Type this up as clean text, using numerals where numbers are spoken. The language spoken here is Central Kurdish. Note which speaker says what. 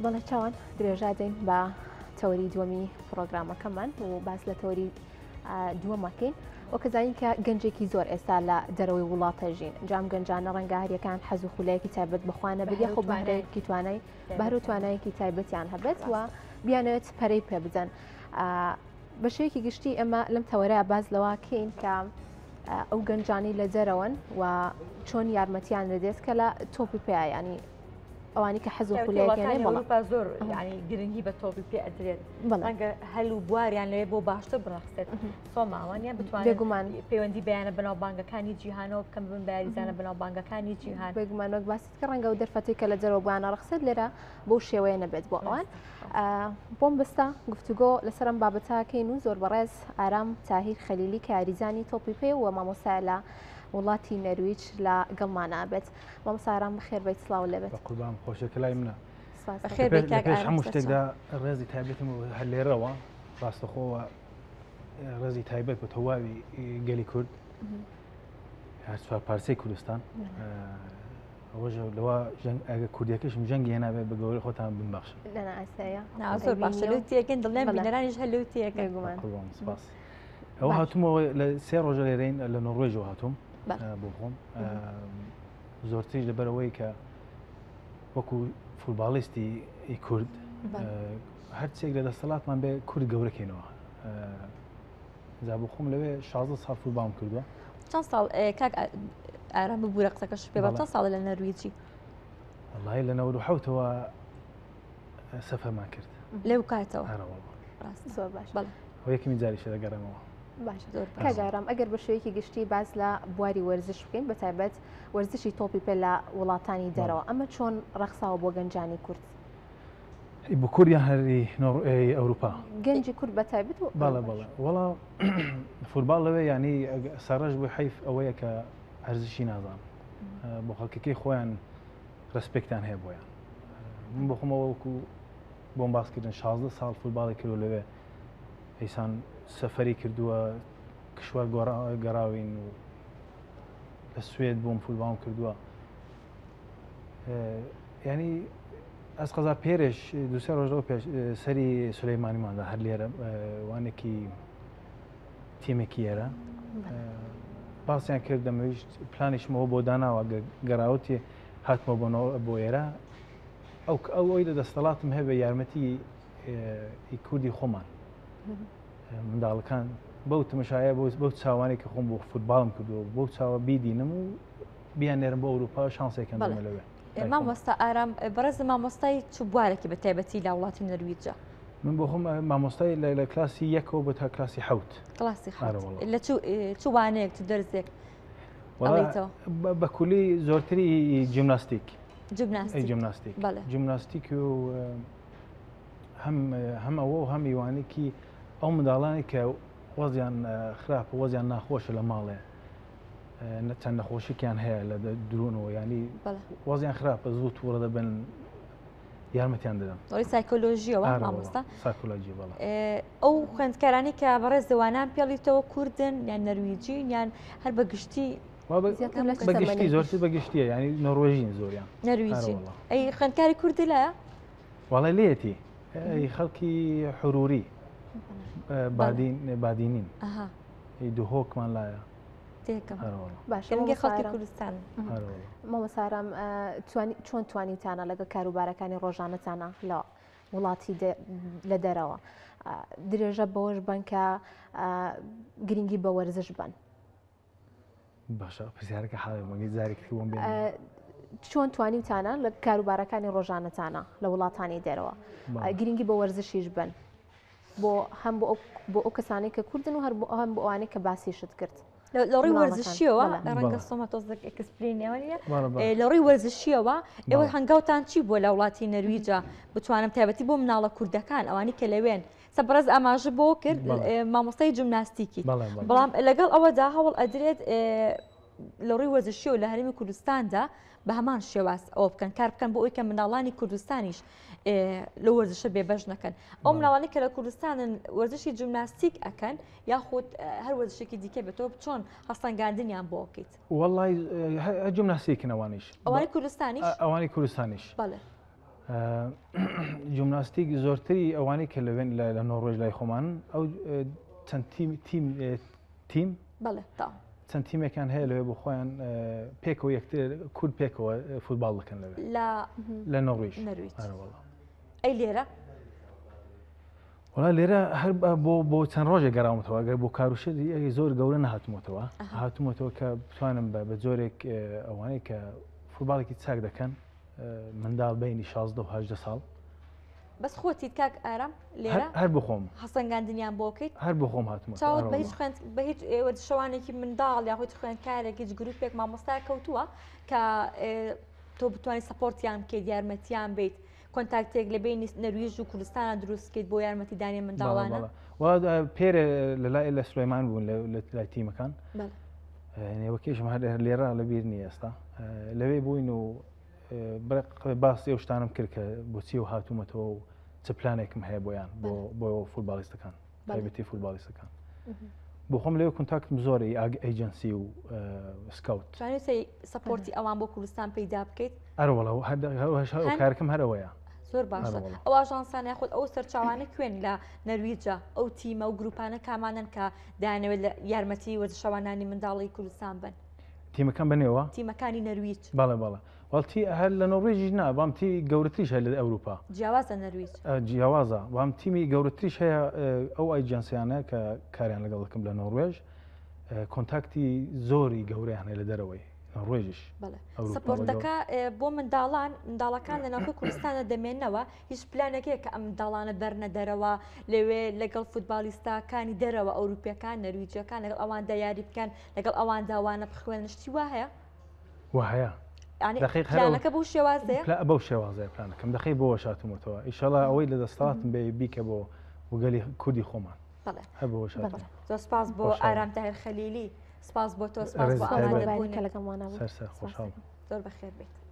Speaker 1: بەڵێ چاوان درێژادەین بە تەوەری دووەمی پرۆگرامەکەمان و باس لە تەوەری دووەمەکەین وەکە زانین کە گەنجێکی زۆر ئێستا لە دەرەوەی وڵاتە ژین جام گەنجانە ڕەنگە هەریەکان حەز و خولایەکی تایبەت بخوانە بگە خۆ بەهرەیەکی توانای بەهر و توانایەکی تایبەتیان هەبێت و بیانەوێت پەرەی پێ بزەن بە شێوەیەکی گشتی ئەمە لەم تەوەرەیە باز لەواکەین کە ئەو گەنجانی لە جەرەوەن و چۆن یارمەتیان دەدێت کە لە تۆپی پێ ینی ئەوانی کە حەز و خولایەکیانێ
Speaker 2: بەڵام زۆر ینی گرنگی بە تۆپی پێ ئەدرێت ڕەنگە هەل و بواریان لەوێ بۆ باشتر بڕەخسێت سۆماوانیان بتوانێت
Speaker 1: بێگومان
Speaker 2: پەیوەندی بەیانە بەناو بانگەکانی جیهانەوە بکەم بن باریزانە بەناو بانگەکانی جیهان
Speaker 1: بێگومانۆک باست کە ڕەنگە و دەرفەتی کە لە جەرەوە بوانە ڕەخسێت لێرە بۆ شێوەیە نەبێت بۆ ئەوان بۆم بستە گفتوگۆ لەسەرم بابەتاکەین و زۆر بەڕێز ئارام تاهیر خەلیلی کە یاریزانی تۆپی پێ و مامۆستا لە وڵاتی نەرویج لە گەڵمانە بێت مامۆستا بەخێر بیت سڵاو لەبێت
Speaker 3: قوربان خۆشەکە لای منە
Speaker 2: بەخێر بیت
Speaker 3: هەموو شتێکدا ڕێزی تایبەتم هەر لێرەوە ڕاستەخۆوە ڕێزی تایبەت بە تەواوی گەلی کورد هەر چوار پارچەی کوردستان ئەوەژە لەوە ئەگە کوردیەکەشم جەنگی هێنابێت بە گەوری خۆتان بنبەخشن
Speaker 1: لەنا ئاسەیە
Speaker 2: زۆر باشە لەو تێکن دڵێن بینەرانیش هەر لەو تێکە
Speaker 1: گومان
Speaker 3: سپاس ئەوە هاتوومەوە لە سێ ڕۆژە لێرەین لە نۆڕۆژەوە هاتووم بۆ خۆم زۆرتریش لەبەرەوەی کە وەکو فوتباڵیستی کورد هەرچێک لە دەسەڵاتمان بێ کورد گەورەکەینەوە جا بۆ خۆم لەوێ 16 ساڵ فوتباڵم کردووە
Speaker 2: چەند ساڵ کاک ئارام ببوورە قسەکەش پێ بە چەند ساڵ لە نەرویجی
Speaker 3: وەڵی لە 97ەوە سەفەرمان کرد
Speaker 2: لێو کاتەوە
Speaker 1: زۆر باش
Speaker 3: ئەو یەکەمی جاریشە دەگەڕێمەوە
Speaker 1: باشە کاگارام ئەگەر بە شێوەیەکی گشتی باز لە بواری وەرزش بکەین بە تایبەت وەرزشی تۆپی پێ لە وڵاتانی دەرەوە ئەمە چۆن ڕەخساوە بۆ گەنجانی کورد
Speaker 3: بۆ کوردیان هەری ئەوروپا
Speaker 1: گەنجی کورد بە تایبەت و
Speaker 3: بەڵێ بەڵێ وەڵا فوتباڵ لەوێ ینی سەرڕژ بووی حیف ئەوەیە کە هەرزشی نازان بۆ خەڵکەکەی خۆیان ڕسپێکتان هەیە بۆیان من بۆ خۆمەوە وەکو بۆم باسکردن 16 ساڵ فوتباڵی کردو لەوێ ئەیسان سەفەری کردووە کشوەر گەڕاوین و لە سوێد بۆم فوتباڵم کردووە ینی ئەس قەزا پێرش دوسێ ڕۆژەوە پێش سەری سولەیمانیماندا هەر لێرە وانێکی تیمێکی ئێرە باسییان کرد دەمەویست پلانیشمەوە بۆ داناوە گەڕاوەتی هاتمەوە بۆ ئێرە ئەوەی لە دەستەڵاتم هەیە بە یارمەتی کوردی خۆمان منداڵەکان بەو تمەشایە بەو چاوانی کە خۆم بۆ فوتباڵم کردو بۆ چاوە بیدینم و بیان نێرم بۆ ئەوروپا شانسێکم لەوێ
Speaker 2: مامۆستا ئارام بەڕێز مامۆستای چ بوارێکی بە تایبەتی لە وڵاتی نەرویجە
Speaker 3: من بۆ خۆم مامۆستای لە کلاسی یەکەوە بۆ تا کلاسی حوت
Speaker 2: کلاسی لە چ وانەیەک چ دەرزێک
Speaker 3: بە کولی زۆرتری جیمناستیک
Speaker 2: جیمناستیک
Speaker 3: جیمناستیک و هەم ئەوە و هەم میوانێکی ئەو منداڵانی کە وەزیان خراپە وەزیان ناخۆشە لە ماڵێ چەند نەخۆشییان هەیە لە درونەوە ینی وەزیان خراپە زوو تووڕە دەبن یارمەتیان دەدەم
Speaker 2: وەڵی سایکۆلۆژیەوە مامۆستا
Speaker 3: سایکۆلۆژی بەڵێ
Speaker 2: ئەو خوێندکارانی کە بەڕێز دەوانان پێڵیتەوە کوردن یان نەرویجی یان هەر بە گشتی
Speaker 3: بەگشتی زۆرتر بەگشتیە ینی نۆڕۆژین زۆریان
Speaker 2: نەرویجی ئەی خوێندکاری کوردی لایە
Speaker 3: وەڵی لێتی خەڵکی حروری بادینین دوهۆکمان لایە
Speaker 2: باشگە خەڵکی کوردستان
Speaker 1: مامۆسارام چۆن توانیتانە لەگە کاروبارەکانی ڕۆژانەتانە لە وڵاتی لە دەرەوە درێژە بەوەش بن کە گرنگی بە وەرزش بن
Speaker 3: باشە پرسیارەکە حاڵی مەگەی جارێکی بۆم بێن
Speaker 1: چۆن توانیتانە لە کاروبارەکانی ڕۆژانەتانە لە وڵاتانی دەرەوە گرنگی بە وەرزشیش بن بۆ هەم بۆ ئەو کەسانی کە کوردن و هەم بۆ ئەوانەی کە باسیشت کرد
Speaker 2: لە ڕووی وەرزشیەوە ڕەنگە سۆمە تۆزێک ئەکسپلینەوەیە لە ڕووی وەرزشیەوە ئێوە هەنگاوتان چی بۆ لە وڵاتی نەرویجە بتوانم تایبەتی بۆ مناڵە کوردەکان ئەوانی کە لەوێن سەبرەز ئاماژە بۆ کرد مامۆستای جیمناستیکی بەڵام لەگەڵ ئەوەدا هەوڵ ئەدرێت لە ڕووی وەرزشی و لە هەرێمی کوردستاندا بە هەمان شێواز ئەوە بکەن کار بکەن بۆ ئەوی کە مناڵانی کوردستانیش لە وەرزشە بێبەش نەکەن ئەو مناڵانی کە لە کوردستانن وەرزشی جیمناستیک ئەکەن یاخود هەر وەرزشێکی دیکە بێتەوە چۆن هەستانگاندنیان بۆ بکەیت
Speaker 3: وەڵی جیمناستیکن ئەوانیش
Speaker 2: ئەوانی کوردستانیش
Speaker 3: ئەوانی کوردستانیش
Speaker 2: بەڵێ
Speaker 3: جیمناستیک زۆرتری ئەوانەی کە لەوێن لە نۆڕۆژ لای خۆمان ئەو چەند تیم چەند تیمێکان هەیە لەوێ بۆ خۆیان پێکەوە یەکتر کورد پێکەوە فوتباڵ دەکەن لەوێ لە نۆڕۆژ.
Speaker 2: ئەی لێرە
Speaker 3: وڵا لێرە هەر بۆ چەند ڕۆژێک گەڕاومەوە ئەگەر بۆ کاروشێتی زۆر گەورە نەهاتومەوە هاتوومەوە کە بتوانم بە جۆرێک ئەوانەی کە فوتباڵێکی چاک دەکەن منداڵ بینی 16 و 18 ساڵ
Speaker 2: بەس خۆتیت کاک ئارام لێرە
Speaker 3: هەر بخۆم
Speaker 2: هەسەنگاندنیان بۆ بکەیت
Speaker 3: هەر بخۆم هاتوومە
Speaker 2: چاوت بە هیچ شەوانێکی منداڵ یاخۆی خوێن کارێک هیچ گروپێک مامۆستا کەوتووە کە تۆ بتوانانی سەپۆرتیان بکەیت یارمەتیان بیت کۆنتاکتێک لە بینی نەرویژ و کوردستانە دروستکەیت بۆ یارمەتیدانی منداڵانە
Speaker 3: پێرە لەلای لە سلێمان بوون لە لای تیمەکان نێوەکەشم هەر لێرە لەبیر نیە ئێستا لەوێ بووین و باسی ئەو شتانم کرد کە بۆچی و هاتوومەتەوە و چ پلانێکم هەیە بۆیان بۆ فوتباڵیستەکان تایبەتی فوتباڵیستەکان بۆ خۆم لێو کۆنتاکتم زۆری ئەیجنسی و سکاوت
Speaker 2: توانێت سەپۆرتی ئەوان بۆ کوردستان پەیدا بکەیت
Speaker 3: ئەروەڵە کارەکەم هەرەوەیە
Speaker 2: زۆر باشە ئەو ئاژانسانە خۆت ئەو سەرچاوانە کوێن لە نەرویجە ئەو تیمە و گروپانە کامانن کە دایانەوێت لە یارمەتی وەرزشەوانانی منداڵی کوردستان بن
Speaker 3: تیمەکان بنێەوە
Speaker 2: تیمەکانی نەرویج
Speaker 3: بەڵێ وڵتی هەر لە نۆڕێژیش نا بام تی گەورەتریش هەیە لە ئەوروپا
Speaker 2: جیاوازە نەرویج
Speaker 3: جیاوازە بام تیمی گەورەتریش هەیە ئەو ئایجانسیانە کە کاریان لەگەڵ دەکەم لە نۆڕێژ کۆنتاکتی زۆری گەورەیان هەیە لە دەرەوەی نۆڕێژیش
Speaker 2: سپۆرتەکە بۆ منداڵەکان لە ناوخۆی کوردستانە دەمێنەوە هیچ پلانێکەیە کە ئەم منداڵانە بەرنە دەرەوە لەوێ لەگەڵ فوتبالیستاکانی دەرەوە ئەوروپیەکان نەرویجەکان لەگەڵ ئەواندا یاری بکەن لەگەڵ ئەوان داوانە بخوێن شتی وا هەیە
Speaker 3: وهەیە
Speaker 2: پلانەکە بەو شێوازەیە
Speaker 3: بەو شێوازەیە پلانەکەم دەخی بۆ شاتومەتەوە ئیشەڵا ئەوەی لە دەستڵاتم بێ بیکە بۆ وگەلی کوردی خۆمان
Speaker 2: زۆر سپاس بۆ ئارام تاهیر خەلیلی سپاس بۆ تۆ سپاس بۆ ئامادەبوونی
Speaker 1: لەگەڵمانە
Speaker 3: خۆشحاڵ
Speaker 2: زۆر بەخێر بێت.